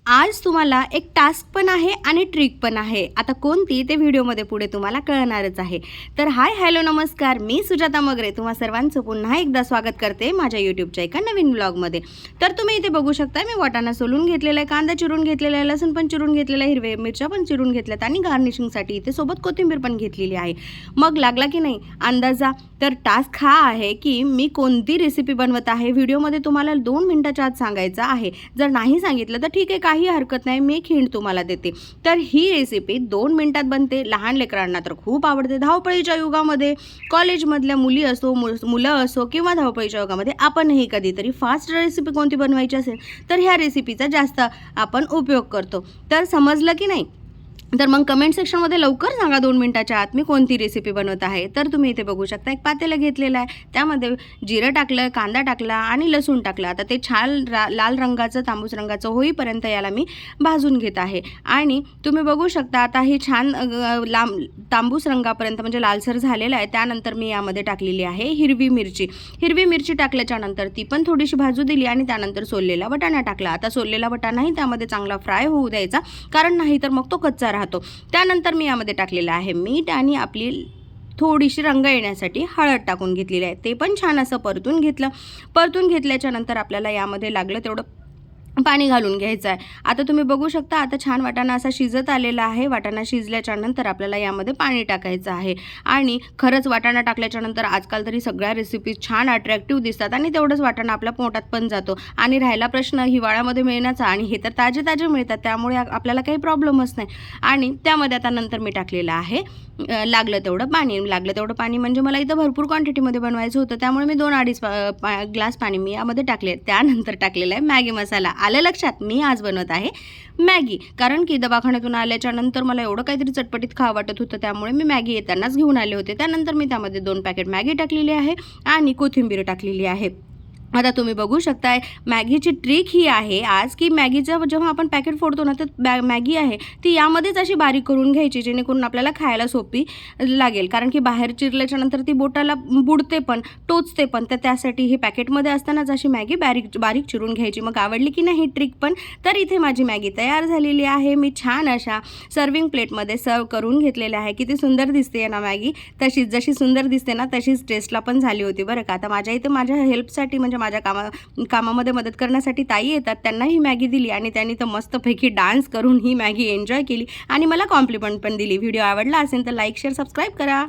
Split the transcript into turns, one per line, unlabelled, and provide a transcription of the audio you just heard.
आज तुम्हाला एक टास्क पण आहे आणि ट्रिक पण आहे। आता कोणती ते व्हिडिओमध्ये पुढे तुम्हाला कळणारच आहे। तर हाय हॅलो नमस्कार, मी सुजाता मगरे तुम्हा सर्वांचं पुन्हा एकदा स्वागत करते माझ्या यूट्यूबच्या एका नवीन ब्लॉगमध्ये। तर तुम्ही इथे बघू शकता मी वाटाणा सोलून घेतलेला आहे, कांदा चिरून घेतलेला आहे, लसूण पण चिरून घेतलेला आहे, हिरव्या मिरच्या पण चिरून घेतल्यात आणि गार्निशिंगसाठी इथे सोबत कोथिंबीर पण घेतलेली आहे। मग लागला की नाही अंदाजा? तर टास्क हा आहे की मी कोणती रेसिपी बनवत आहे व्हिडिओमध्ये तुम्हाला 2 मिनिटाच्या आत सांगायचं आहे। जर नाही सांगितलं तर ठीक आहे, काही हरकत नाही, मी एक हिंट तुम्हाला देते। तर ही रेसिपी 2 मिनिटात बनते। लहान लेकरांना तर खूप आवडते। धावपळीच्या युगामध्ये कॉलेजमधल्या मुली असो मुलं असो किंवा धावपळीच्या युगामध्ये आपणही कधीतरी फास्ट रेसिपी कोणती बनवायची असेल तर ह्या रेसिपीचा जास्त आपण उपयोग करतो। तर समजलं की नाही? तर मग कमेंट सेक्शनमध्ये लवकर सांगा 2 मिनिटाच्या आत मी कोणती रेसिपी बनवत आहे। तर तुम्ही इथे बघू शकता एक पातेलं घेतलेलं आहे, त्यामध्ये जिरं टाकलं, कांदा टाकला आणि लसूण टाकलं। आता ते छान लाल रंगाचं तांबूस रंगाचं होईपर्यंत याला मी भाजून घेत आहे। आणि तुम्ही बघू शकता आता हे छान तांबूस रंगापर्यंत म्हणजे लालसर झालेलं आहे। त्यानंतर मी यामध्ये टाकलेली आहे हिरवी मिरची। हिरवी मिरची टाकल्याच्या नंतर ती पण थोडीशी भाजू दिली आणि त्यानंतर सोललेला वाटाणा टाकला। आता सोललेला वाटाणाही त्यामध्ये चांगला फ्राय होऊ द्यायचा, कारण नाही तर मग तो कच्चा राहतो। त्यानंतर मी यामध्ये टाकलेलं आहे मीठ आणि आपली थोडीशी रंग येण्यासाठी हळद टाकून घेतलेली आहे। ते पण छान असं परतून घेतलं। परतून घेतल्याच्या नंतर आपल्याला यामध्ये लागलं तेवढं पाणी घालून घ्यायचं आहे। आता तुम्ही बघू शकता आता छान वाटाणा असा शिजत आलेला आहे। वाटाणा शिजल्याच्या नंतर आपल्याला यामध्ये पाणी टाकायचं आहे। आणि खरंच वाटाणा टाकल्याच्या नंतर आजकाल तरी सगळ्या रेसिपी छान अट्रॅक्टिव्ह दिसतात आणि तेवढंच वाटाणा आपल्या पोटात पण जातो। आणि राहिला प्रश्न हिवाळ्यामध्ये मिळण्याचा, आणि हे तर ताजे मिळतात त्यामुळे आपल्याला काही प्रॉब्लेमच नाही। आणि त्यामध्ये आता नंतर मी टाकलेलं आहे लागलं तेवढं पाणी म्हणजे मला इथं भरपूर क्वांटिटीमध्ये बनवायचं होतं, त्यामुळे मी 2-2.5 ग्लास पाणी मी यामध्ये टाकले। त्यानंतर टाकलेला आहे मॅगी मसाला। आलं लक्षात, मी आज बनवत आहे मॅगी, कारण की दवाखान्यातून आल्याच्या नंतर मला एवढं काहीतरी चटपटीत खावं वाटत होतं, त्यामुळे मी मॅगी येतानाच घेऊन आले होते। त्यानंतर मी त्यामध्ये 2 पॅकेट मॅगी टाकलेली आहे आणि कोथिंबीर टाकलेली आहे। आता तुम्ही बघू शकताय मॅगीची ट्रिक ही आहे आज की मॅगीचं जेव्हा आपण पॅकेट फोडतो ना तर मॅगी आहे ती यामध्येच अशी बारीक करून घ्यायची, जेणेकरून आपल्याला खायला सोपी लागेल। कारण की बाहेर चिरल्याच्या नंतर ती बोटाला बुडते पण टोचते पण, तर त्यासाठी हे पॅकेटमध्ये असतानाच अशी मॅगी बारीक चिरून घ्यायची। मग आवडली की नाही ट्रिक पण? तर इथे माझी मॅगी तयार झालेली आहे। मी छान अशा सर्विंग प्लेटमध्ये सर्व करून घेतलेले आहे। किती सुंदर दिसते ना मॅगी, तशीच जशी सुंदर दिसते ना तशीच टेस्टला पण झाली होती बरं का। आता माझ्या इथे माझ्या हेल्पसाठी म्हणजे माझ्या कामामध्ये मदत करण्यासाठी ताई येतात, त्यांना ही मॅगी दिली आणि त्यांनी तर मस्तपैकी डान्स करून ही मॅगी एन्जॉय केली आणि मला कॉम्प्लिमेंट पण दिली। व्हिडिओ आवडला असेल तर लाईक शेअर सबस्क्राईब करा।